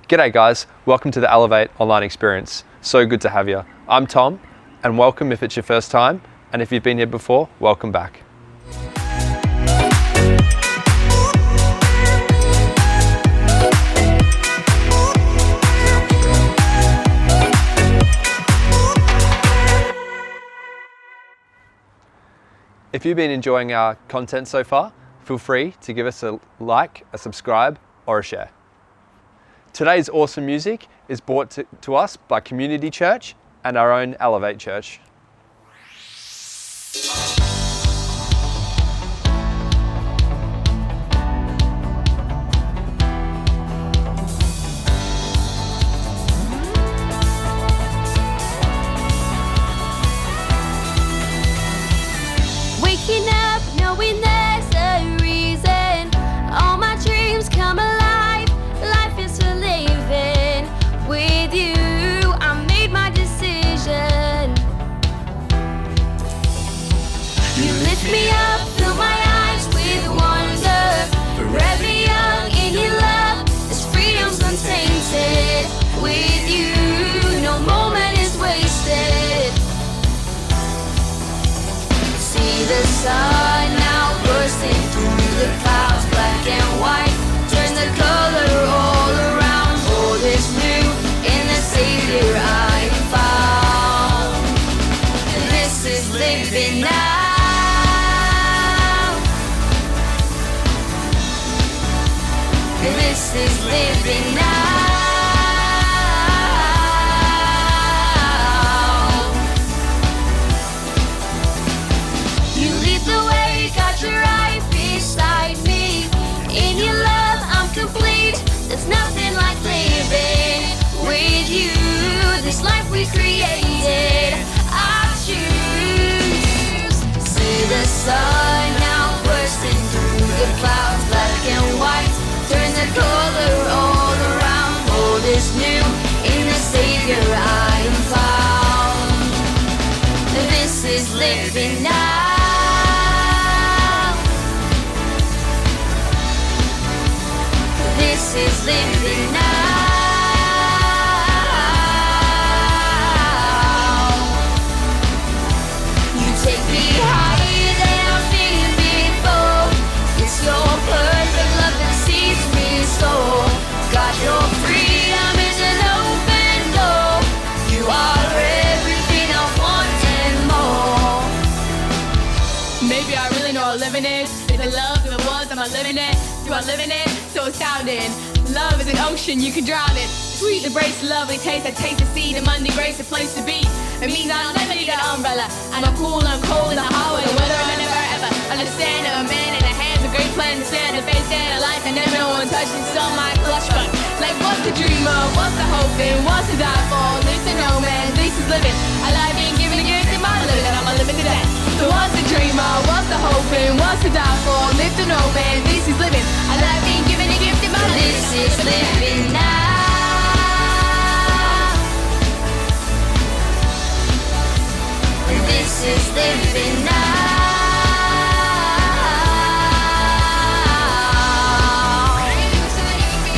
G'day guys, welcome to the Elevate online experience. So good to have you. I'm Tom, and welcome if it's your first time, and if you've been here before, welcome back. If you've been enjoying our content so far, feel free to give us a like, a subscribe, or a share. Today's awesome music is brought to us by Community Church and our own Elevate Church. Waking up knowing there's a reason. All my dreams come alive. Life is for living. With you, I made my decision. You lift me up, fill my eyes with wonder. Forever young in your love, this freedom's untainted. With you, no moment is wasted. See the sun now bursting through the clouds, black and white. Turn the color all around. All is new in the Savior I found. This is living now. This is living now. You lead the way, got your right beside me. In your love, I'm complete. There's nothing like living with you. This life we created, I choose. See the sun now bursting through the clouds, black and white. Turn the color all around. All is new in the Savior I am found. This is living now. This is living now. You take me higher than I've been before. It's your perfect love that sees me so. God, your freedom is an open door. You are everything I want and more. Maybe I really know what living is. Is it love? If it was, am I living it? Do I live in it? So astounding. Love is an ocean, you can drown it. Sweet embrace, lovely taste, I taste the seed. And Monday grace, a place to be. It means I'll never need an umbrella. And I'm cold in the highway. Whether I never ever understand a man in the hands of great plans to stand and face that life. And never no one touches on my clutch. But like, what's the dream of? What's the hope in? What's the die for? Live to know, man, this is living. A life being given a gift in my living, and I'm a living today. So what's the dream of? What's the hope in? What's the die for? Live to know, man, this is living. A life being given a gift in my living. This is living now. This is living now.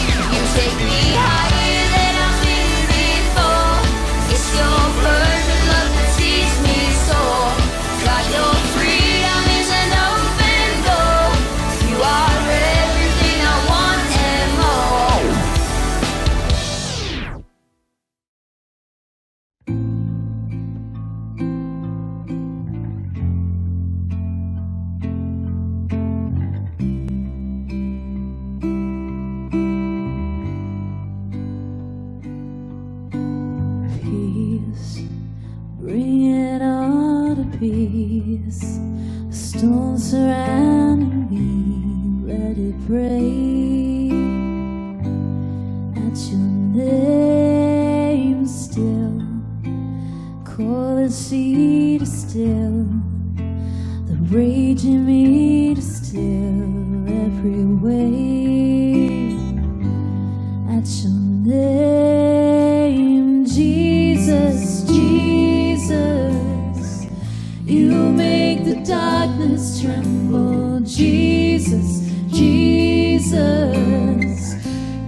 You take me higher than I've been before. It's your perfect love that sees me soar. God, your freedom is an open door. You are everything I want and more. Peace, bring it all to peace. Storm surrounding me, let it break. At your name still, call the sea to still, the rage in me to still every wave. At your name, Jesus, Jesus, you make the darkness tremble. Jesus, Jesus,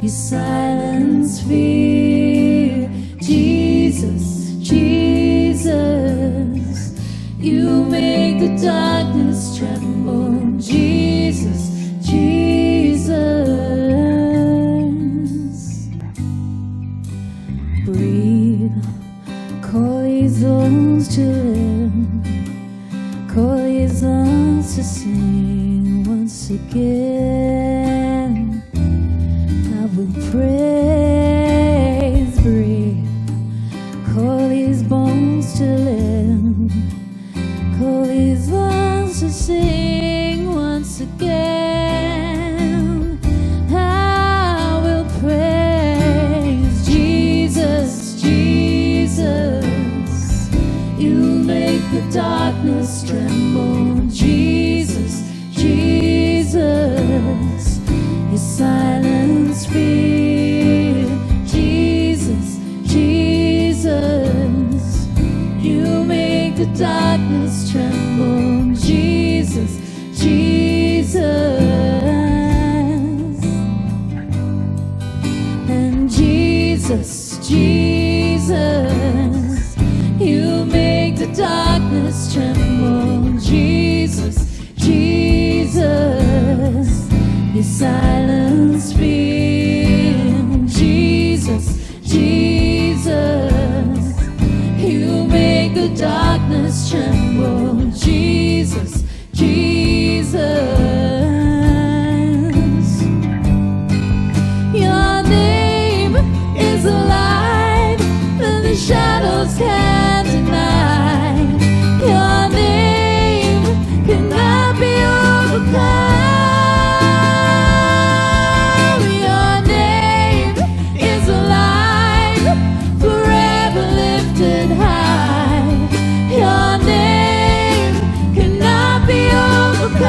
you silence fear. bones to live. Call these lungs to sing once again. I will praise, breathe. Call these bones to live. Call these lungs to sing once again. I will praise Jesus, Jesus. You make the darkness tremble. Jesus, Jesus. You silence fear. Jesus, Jesus. You make the darkness tremble. Jesus, Jesus. And Jesus, Jesus. You make the darkness tremble. Jesus, Jesus. You silence fear. Jesus, Jesus. You make the darkness tremble. Jesus, Jesus. Your name is a light that the shadows can't deny. Your name cannot be overcome. Your name is a light forever lifted high. Your name cannot be overcome.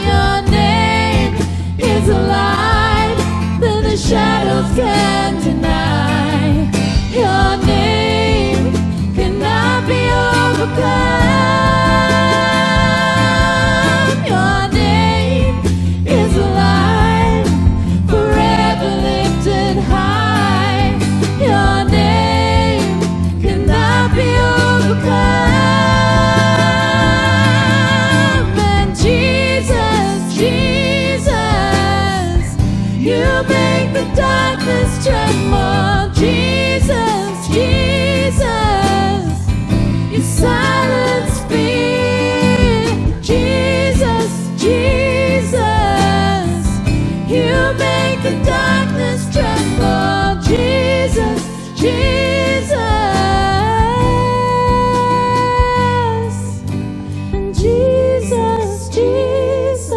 Your name is a light that the shadows can't deny. Your name cannot be overcome. Your name is a light forever lifted high. Your name cannot be overcome. And Jesus, Jesus, you make the darkness tremble. Jesus, Jesus, you silence fear. Jesus, Jesus, you make the darkness tremble. Jesus, Jesus. And Jesus, Jesus,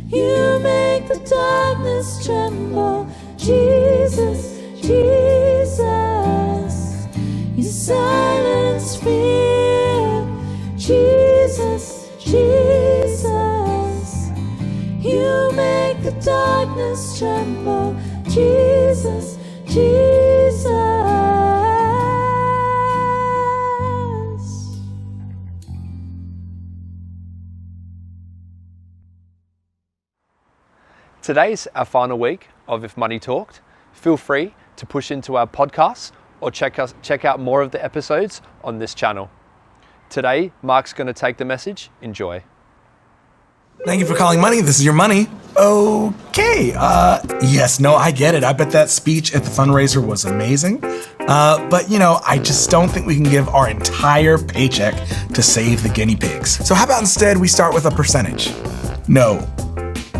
you make the darkness tremble. Jesus, Jesus, you silence fear. Jesus, Jesus, you make the darkness tremble. Jesus, Jesus. Today's our final week of If Money Talked. Feel free to push into our podcasts or check out more of the episodes on this channel. Today, Mark's going to take the message. Enjoy. Thank you for calling Money. This is your money. Okay. Yes, no, I get it. I bet that speech at the fundraiser was amazing. But I just don't think we can give our entire paycheck to save the guinea pigs. So how about instead we start with a percentage? No,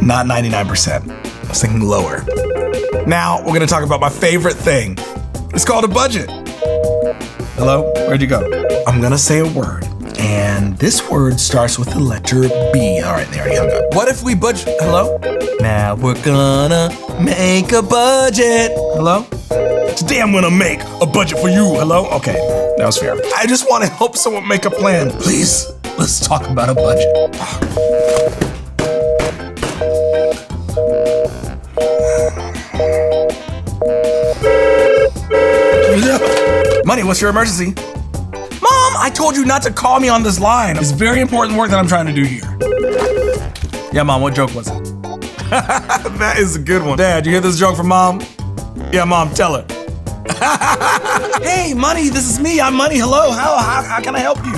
not 99%. I was thinking lower. Now we're gonna talk about my favorite thing. It's called a budget. Hello? Where'd you go? I'm gonna say a word. And this word starts with the letter B. All right, they already hung up. What if we budget? Hello? Now we're gonna make a budget. Hello? Today I'm gonna make a budget for you. Hello? Okay, that was fair. I just want to help someone make a plan. Please, let's talk about a budget. Money, what's your emergency? Mom, I told you not to call me on this line. It's very important work that I'm trying to do here. Yeah, Mom, what joke was it? That is a good one. Dad, you hear this joke from Mom? Yeah, Mom, tell her. Hey, Money, this is me. I'm Money. Hello, how can I help you?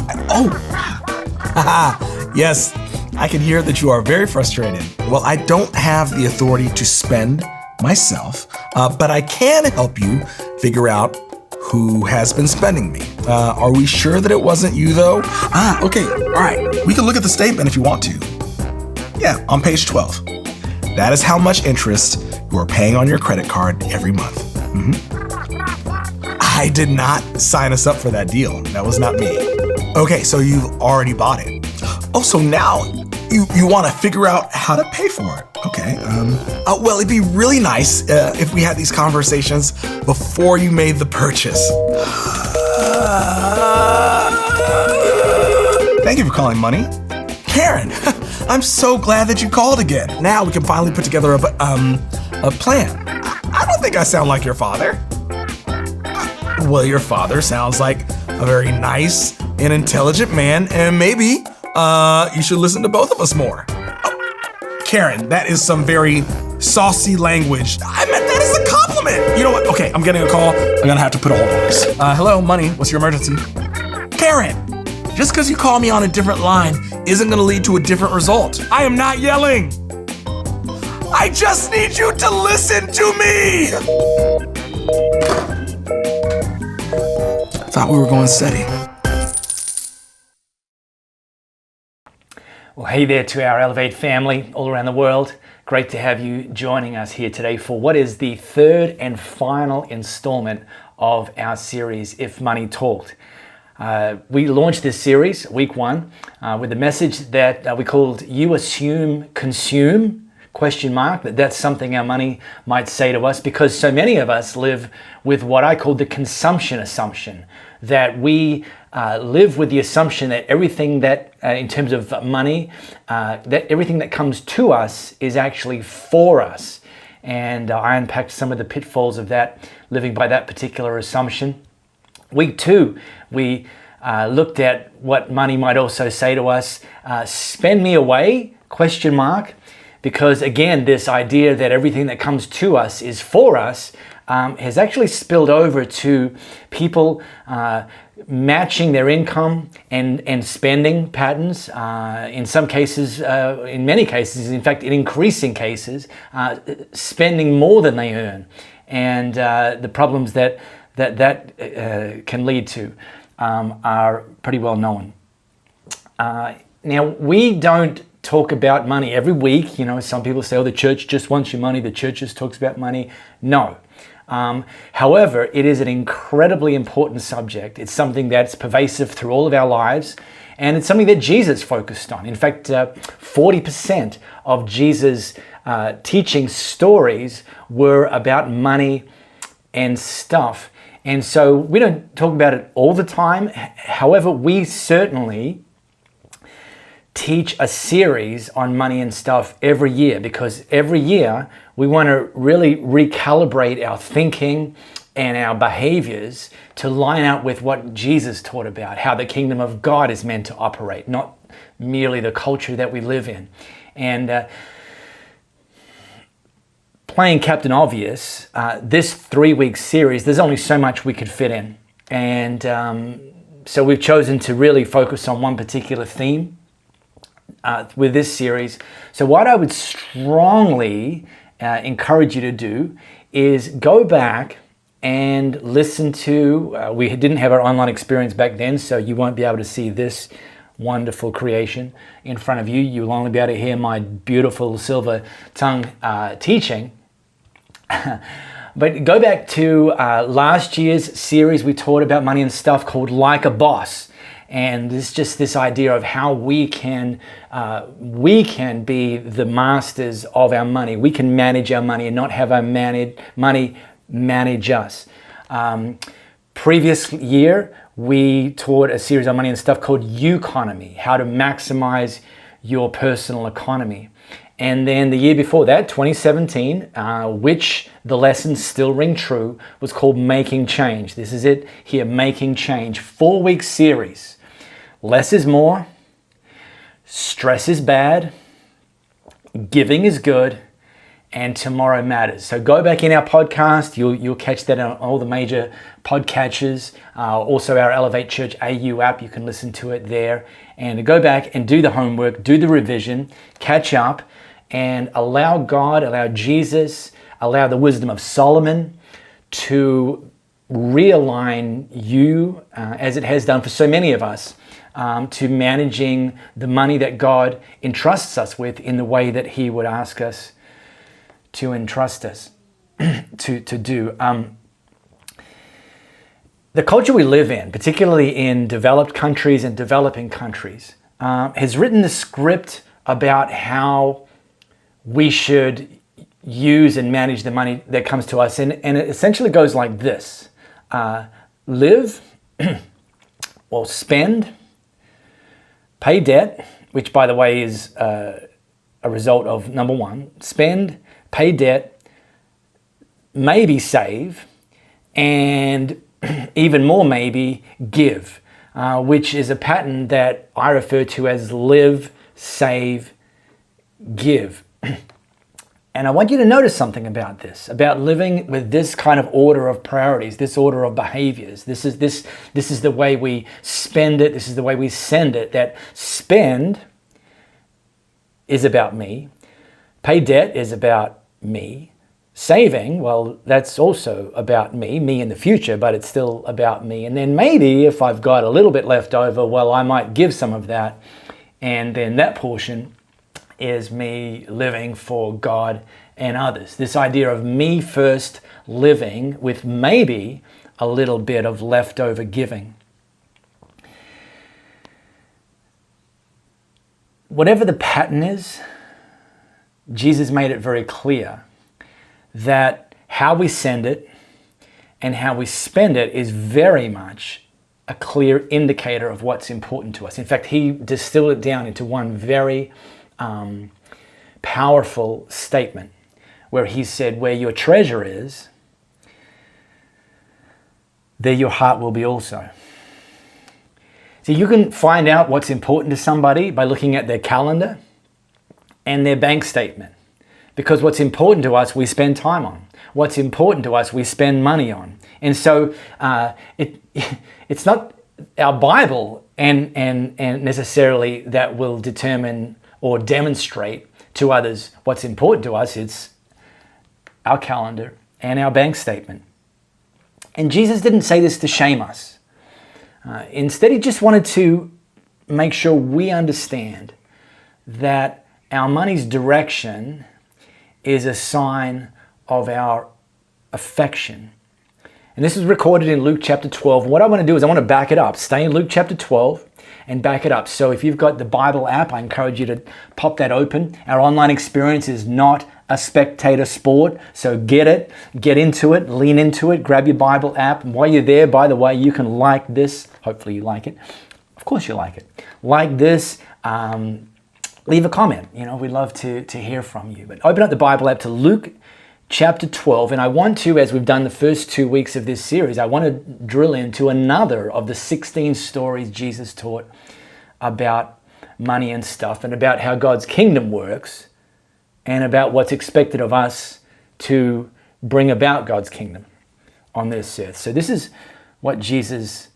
Yes, I can hear that you are very frustrated. Well, I don't have the authority to spend myself, but I can help you figure out who has been spending me. Are we sure that it wasn't you, though? Okay, all right. We can look at the statement if you want to. Yeah, on page 12. That is how much interest you are paying on your credit card every month. I did not sign us up for that deal. That was not me. Okay, so you've already bought it. Oh, so now you want to figure out how to pay for it. Okay. Well, it'd be really nice if we had these conversations before you made the purchase. Thank you for calling Money. Karen, I'm so glad that you called again. Now we can finally put together a plan. I don't think I sound like your father. Well, your father sounds like a very nice and intelligent man, and maybe you should listen to both of us more. Oh, Karen, that is some very saucy language. I meant that as a compliment. You know what? Okay, I'm getting a call. I'm gonna have to put a hold on this. Hello, Money. What's your emergency? Karen, just because you call me on a different line isn't gonna lead to a different result. I am not yelling. I just need you to listen to me. Thought we were going steady. Well, hey there to our Elevate family all around the world. Great to have you joining us here today for what is the third and final installment of our series, If Money Talked. We launched this series, week 1, with a message that we called You Assume, Consume, ? That's something our money might say to us, because so many of us live with what I call the consumption assumption, that we live with the assumption that everything that, in terms of money, that everything that comes to us is actually for us. And I unpacked some of the pitfalls of that, living by that particular assumption. Week 2, we looked at what money might also say to us. Spend me away, ? Because again, this idea that everything that comes to us is for us has actually spilled over to people matching their income and spending patterns. In some cases, in many cases, in fact, in increasing cases, spending more than they earn. And the problems that can lead to are pretty well known. Now, we don't talk about money every week. You know, some people say, oh, the church just wants your money. The church just talks about money. No. However, it is an incredibly important subject. It's something that's pervasive through all of our lives, and it's something that Jesus focused on. In fact, 40% of Jesus' teaching stories were about money and stuff. And so we don't talk about it all the time. However, we certainly teach a series on money and stuff every year, because every year we want to really recalibrate our thinking and our behaviors to line up with what Jesus taught about, how the kingdom of God is meant to operate, not merely the culture that we live in. And playing Captain Obvious, this 3-week series, there's only so much we could fit in. And so we've chosen to really focus on one particular theme with this series. So what I would strongly encourage you to do is go back and listen to, we didn't have our online experience back then, so you won't be able to see this wonderful creation in front of you. You'll only be able to hear my beautiful silver tongue teaching. But go back to last year's series. We taught about money and stuff called Like a Boss. And it's just this idea of how we can be the masters of our money. We can manage our money and not have our money manage us. Previous year, we taught a series on money and stuff called Economy, how to maximize your personal economy. And then the year before that, 2017, which the lessons still ring true, was called Making Change. This is it here, Making Change. 4-week series. Less is more, stress is bad, giving is good, and tomorrow matters. So go back in our podcast. You'll catch that on all the major podcatchers. Also our Elevate Church AU app, you can listen to it there. And go back and do the homework, do the revision, catch up, and allow God, allow Jesus, allow the wisdom of Solomon to realign you, as it has done for so many of us, to managing the money that God entrusts us with in the way that He would ask us to entrust us to do. The culture we live in, particularly in developed countries and developing countries, has written the script about how we should use and manage the money that comes to us. And it essentially goes like this. Live, or spend, pay debt, which by the way is a result of number one, spend, pay debt, maybe save, and even more maybe give, which is a pattern that I refer to as live, save, give. And I want you to notice something about this, about living with this kind of order of priorities, this order of behaviors. This is the way we spend it. This is the way we send it. That spend is about me. Pay debt is about me. Saving, well, that's also about me in the future, but it's still about me. And then maybe if I've got a little bit left over, well, I might give some of that. And then that portion is me living for God and others. This idea of me first living with maybe a little bit of leftover giving. Whatever the pattern is, Jesus made it very clear that how we send it and how we spend it is very much a clear indicator of what's important to us. In fact, He distilled it down into one very powerful statement where He said, where your treasure is, there your heart will be also. So you can find out what's important to somebody by looking at their calendar and their bank statement. Because what's important to us, we spend time on. What's important to us, we spend money on. And so it's not our Bible and necessarily that will determine or demonstrate to others what's important to us. It's our calendar and our bank statement. And Jesus didn't say this to shame us. Instead, He just wanted to make sure we understand that our money's direction is a sign of our affection. And this is recorded in Luke chapter 12. What I want to do is I want to back it up. Stay in Luke chapter 12 and back it up. So if you've got the Bible app, I encourage you to pop that open. Our online experience is not a spectator sport, so get it, get into it, lean into it, grab your Bible app. And while you're there, by the way, you can like this. Hopefully you like it. Of course you like it. Like this. Leave a comment. We'd love to hear from you. But open up the Bible app to Luke chapter 12. And I want to, as we've done the first 2 weeks of this series, I want to drill into another of the 16 stories Jesus taught about money and stuff and about how God's kingdom works and about what's expected of us to bring about God's kingdom on this earth. So this is what Jesus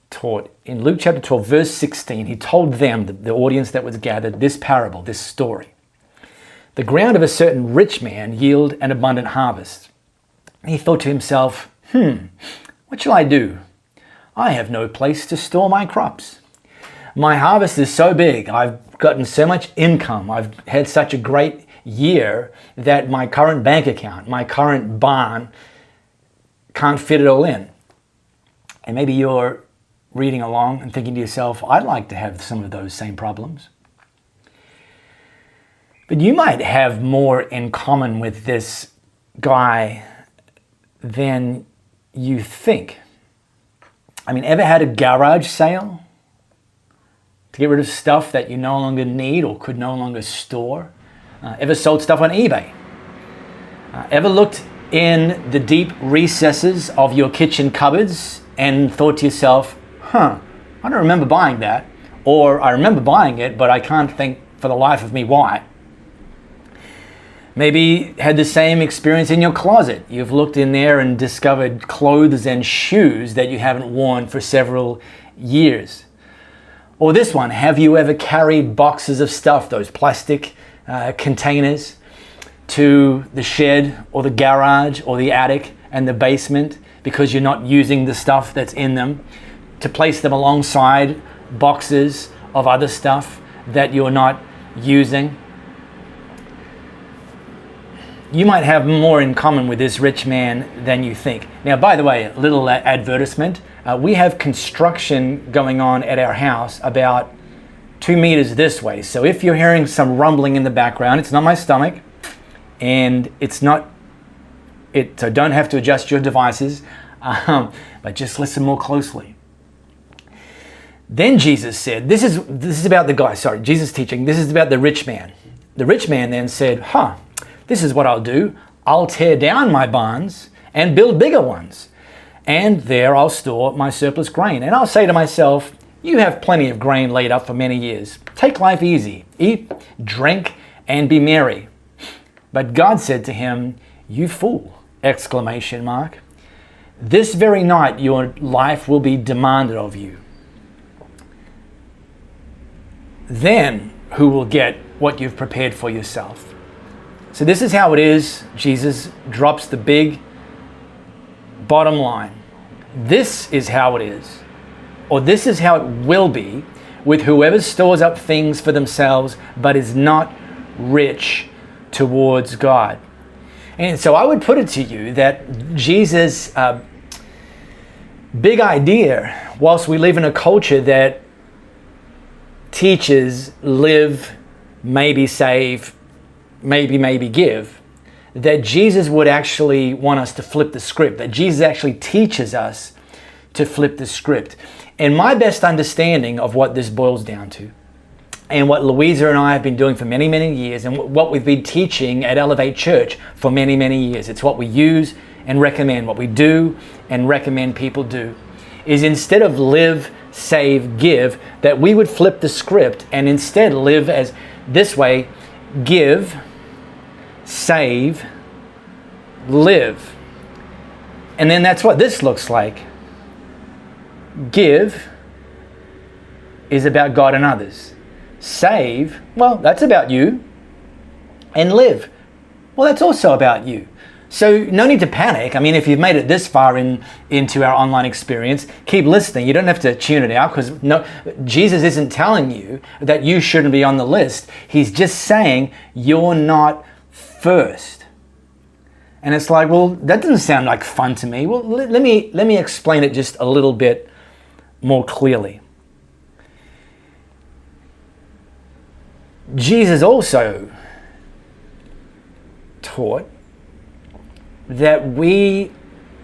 taught in Luke chapter 12, verse 16. He told them, the audience that was gathered, this parable, this story. The ground of a certain rich man yielded an abundant harvest. He thought to himself, what shall I do? I have no place to store my crops. My harvest is so big, I've gotten so much income, I've had such a great year that my current bank account, my current barn can't fit it all in. And maybe you're reading along and thinking to yourself, I'd like to have some of those same problems. But you might have more in common with this guy than you think. Ever had a garage sale to get rid of stuff that you no longer need or could no longer store? Ever sold stuff on eBay? Ever looked in the deep recesses of your kitchen cupboards and thought to yourself, I don't remember buying that, or I remember buying it, but I can't think for the life of me why. Maybe had the same experience in your closet. You've looked in there and discovered clothes and shoes that you haven't worn for several years. Or this one, have you ever carried boxes of stuff, those plastic containers, to the shed or the garage or the attic and the basement because you're not using the stuff that's in them, to place them alongside boxes of other stuff that you're not using. You might have more in common with this rich man than you think. Now, by the way, a little advertisement. We have construction going on at our house about 2 meters this way. So if you're hearing some rumbling in the background, it's not my stomach, and so don't have to adjust your devices, but just listen more closely. Then Jesus said, this is about the guy, Jesus teaching, this is about the rich man. The rich man then said, this is what I'll do. I'll tear down my barns and build bigger ones. And there I'll store my surplus grain. And I'll say to myself, you have plenty of grain laid up for many years. Take life easy. Eat, drink, and be merry. But God said to him, you fool! ! This very night your life will be demanded of you. Then who will get what you've prepared for yourself? So this is how it is. Jesus drops the big bottom line. This is how it is, or this is how it will be with whoever stores up things for themselves but is not rich towards God. And so I would put it to you that Jesus' big idea, whilst we live in a culture that teaches live, maybe save, maybe give, that Jesus would actually want us to flip the script, that Jesus actually teaches us to flip the script. And my best understanding of what this boils down to, and what Louisa and I have been doing for many, many years, and what we've been teaching at Elevate Church for many, many years, it's what we use and recommend, what we do and recommend people do, is instead of live, save, give, that we would flip the script and instead live as this way: give, save, live. And then that's what this looks like. Give is about God and others. Save, well, that's about you. And live, well, that's also about you. So no need to panic. I mean, if you've made it this far into our online experience, keep listening. You don't have to tune it out, because Jesus isn't telling you that you shouldn't be on the list. He's just saying you're not first. And it's like, well, that doesn't sound like fun to me. Well, let me explain it just a little bit more clearly. Jesus also taught that we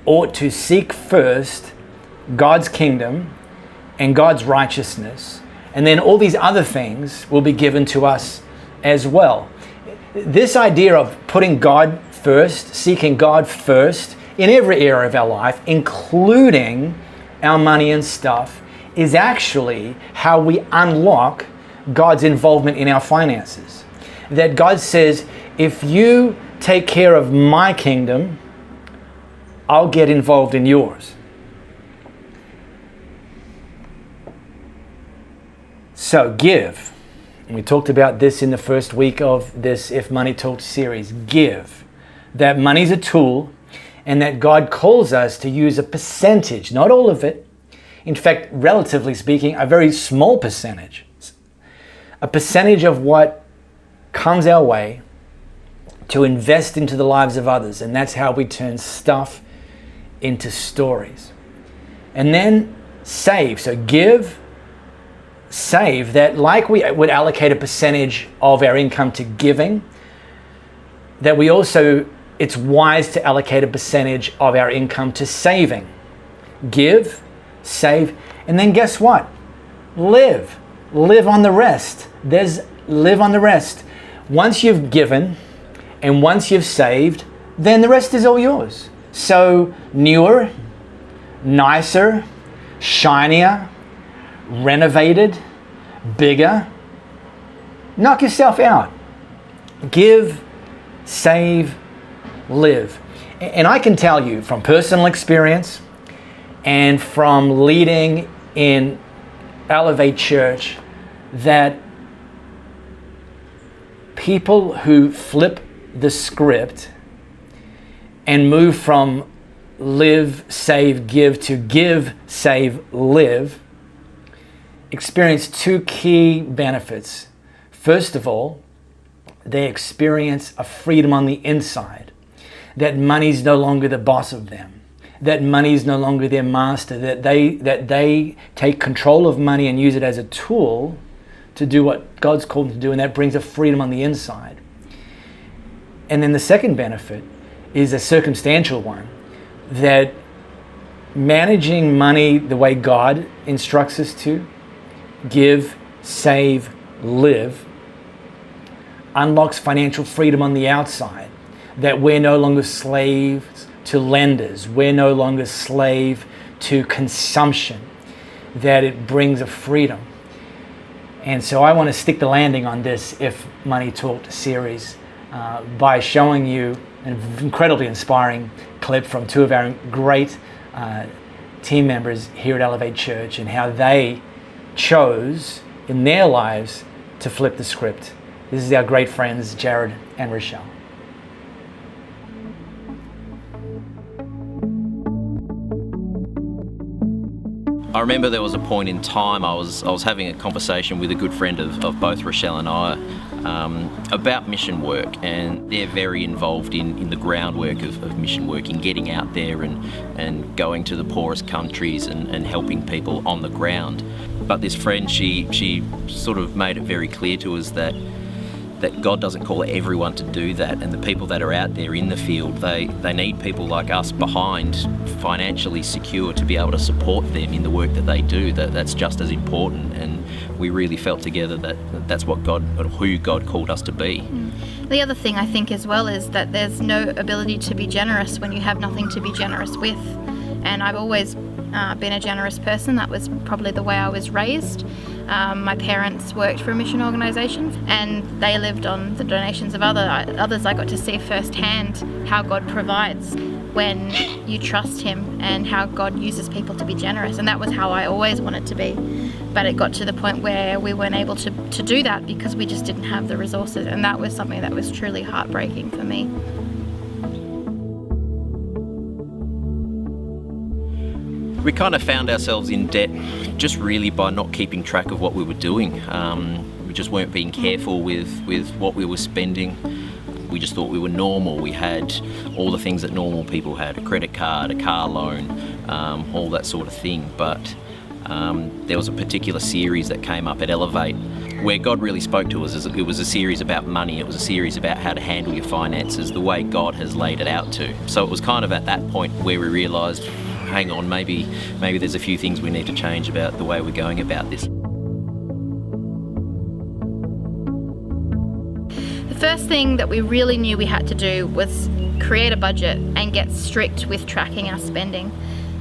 ought to seek first God's kingdom and God's righteousness, and then all these other things will be given to us as well. This idea of putting God first, seeking God first in every area of our life, including our money and stuff, is actually how we unlock God's involvement in our finances. That God says, if you take care of my kingdom, I'll get involved in yours. So give. And we talked about this in the first week of this If Money Talked series. Give. That money's a tool, and that God calls us to use a percentage, not all of it. In fact, relatively speaking, a very small percentage. A percentage of what comes our way to invest into the lives of others. And that's how we turn stuff into stories. And then save. So give, save, that like we would allocate a percentage of our income to giving, that we also, it's wise to allocate a percentage of our income to saving. Give, save, and then guess what? Live. Live on the rest. Live on the rest. Once you've given and once you've saved, then the rest is all yours. So newer, nicer, shinier, renovated, bigger. Knock yourself out. Give, save, live. And I can tell you from personal experience and from leading in Elevate Church that people who flip the script and move from live, save, give, to give, save, live, experience two key benefits. First of all, they experience a freedom on the inside, that money's no longer the boss of them, that money's no longer their master, that they take control of money and use it as a tool to do what God's called them to do, and that brings a freedom on the inside. And then the second benefit is a circumstantial one, that managing money the way God instructs us to, give, save, live, unlocks financial freedom on the outside, that we're no longer slaves to lenders, we're no longer slave to consumption, that it brings a freedom. And so I want to stick the landing on this If Money Talked series by showing you an incredibly inspiring clip from two of our great team members here at Elevate Church, and how they chose in their lives to flip the script. This is our great friends, Jared and Rochelle. I remember there was a point in time I was having a conversation with a good friend of both Rochelle and I about mission work, and they're very involved in the groundwork of mission work, in getting out there and going to the poorest countries and helping people on the ground. But this friend, she sort of made it very clear to us that God doesn't call everyone to do that, and the people that are out there in the field, they need people like us behind, financially secure, to be able to support them in the work that they do. That's just as important, and we really felt together that that's what who God called us to be. The other thing I think as well is that there's no ability to be generous when you have nothing to be generous with. And I've always been a generous person. That was probably the way I was raised. My parents worked for a mission organisation, and they lived on the donations of others. I got to see firsthand how God provides when you trust Him, and how God uses people to be generous. And that was how I always wanted to be. But it got to the point where we weren't able to do that because we just didn't have the resources, and that was something that was truly heartbreaking for me. We kind of found ourselves in debt just really by not keeping track of what we were doing. We just weren't being careful with what we were spending. We just thought we were normal. We had all the things that normal people had: a credit card, a car loan, all that sort of thing. But there was a particular series that came up at Elevate where God really spoke to us. It was a series about money. It was a series about how to handle your finances the way God has laid it out to. So it was kind of at that point where we realised, hang on, maybe there's a few things we need to change about the way we're going about this. The first thing that we really knew we had to do was create a budget and get strict with tracking our spending.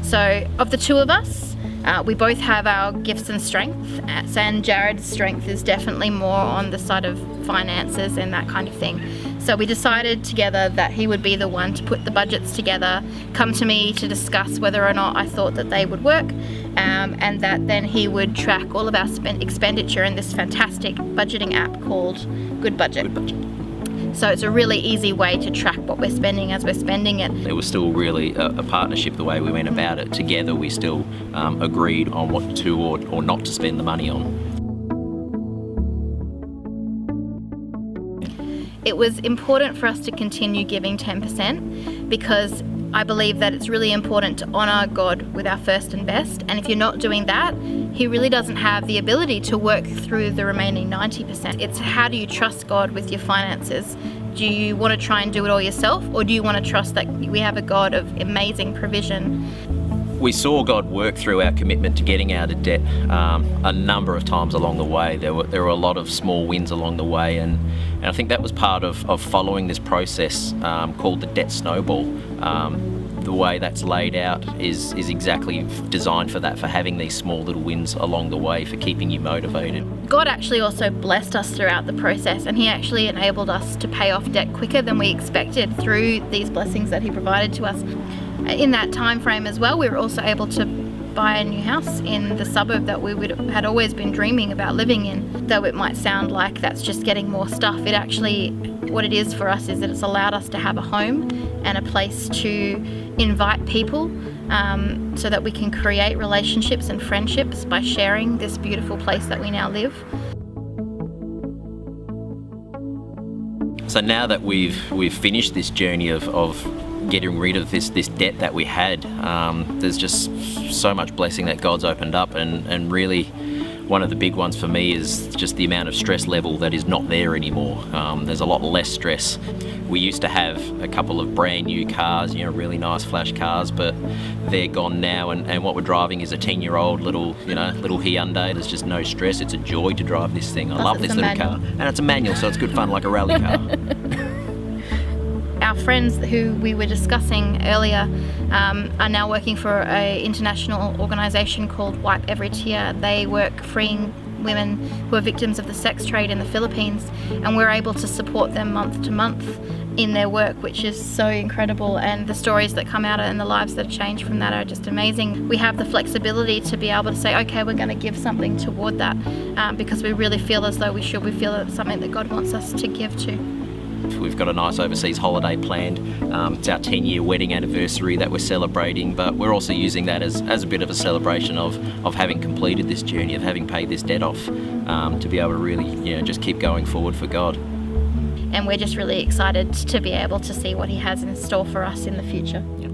So of the two of us, we both have our gifts and strengths, and Jared's strength is definitely more on the side of finances and that kind of thing. So we decided together that he would be the one to put the budgets together, come to me to discuss whether or not I thought that they would work, and that then he would track all of our expenditure in this fantastic budgeting app called Good Budget. So it's a really easy way to track what we're spending as we're spending it. It was still really a partnership the way we went about it. Together we still agreed on what to or not to spend the money on. It was important for us to continue giving 10% because I believe that it's really important to honour God with our first and best, and if you're not doing that, He really doesn't have the ability to work through the remaining 90%. It's how do you trust God with your finances? Do you want to try and do it all yourself, or do you want to trust that we have a God of amazing provision? We saw God work through our commitment to getting out of debt a number of times along the way. There were a lot of small wins along the way, and I think that was part of following this process called the debt snowball. The way that's laid out is exactly designed for that, for having these small little wins along the way, for keeping you motivated. God actually also blessed us throughout the process, and He actually enabled us to pay off debt quicker than we expected through these blessings that He provided to us. In that time frame as well, we were also able to buy a new house in the suburb that we had always been dreaming about living in. Though it might sound like that's just getting more stuff, it actually what it is for us is that it's allowed us to have a home and a place to invite people so that we can create relationships and friendships by sharing this beautiful place that we now live. So now that we've finished this journey of getting rid of this debt that we had, there's just so much blessing that God's opened up, and really one of the big ones for me is just the amount of stress level that is not there anymore. There's a lot less stress. We used to have a couple of brand new cars, really nice flash cars, but they're gone now, and what we're driving is a 10-year-old little Hyundai. There's just no stress. It's a joy to drive this thing. I love this little car. And it's a manual, so it's good fun, like a rally car. Our friends who we were discussing earlier are now working for an international organisation called Wipe Every Tear. They work freeing women who are victims of the sex trade in the Philippines, and we're able to support them month to month in their work, which is so incredible, and the stories that come out and the lives that have changed from that are just amazing. We have the flexibility to be able to say, okay, we're going to give something toward that because we really feel as though we should. We feel that it's something that God wants us to give to. We've got a nice overseas holiday planned. It's our 10-year wedding anniversary that we're celebrating, but we're also using that as a bit of a celebration of having completed this journey, of having paid this debt off, to be able to really just keep going forward for God. And we're just really excited to be able to see what He has in store for us in the future. Yep.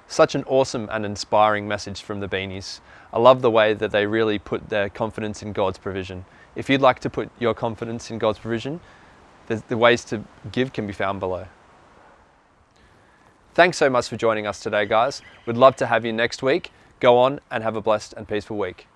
Such an awesome and inspiring message from the Beanies. I love the way that they really put their confidence in God's provision. If you'd like to put your confidence in God's provision, the ways to give can be found below. Thanks so much for joining us today, guys. We'd love to have you next week. Go on and have a blessed and peaceful week.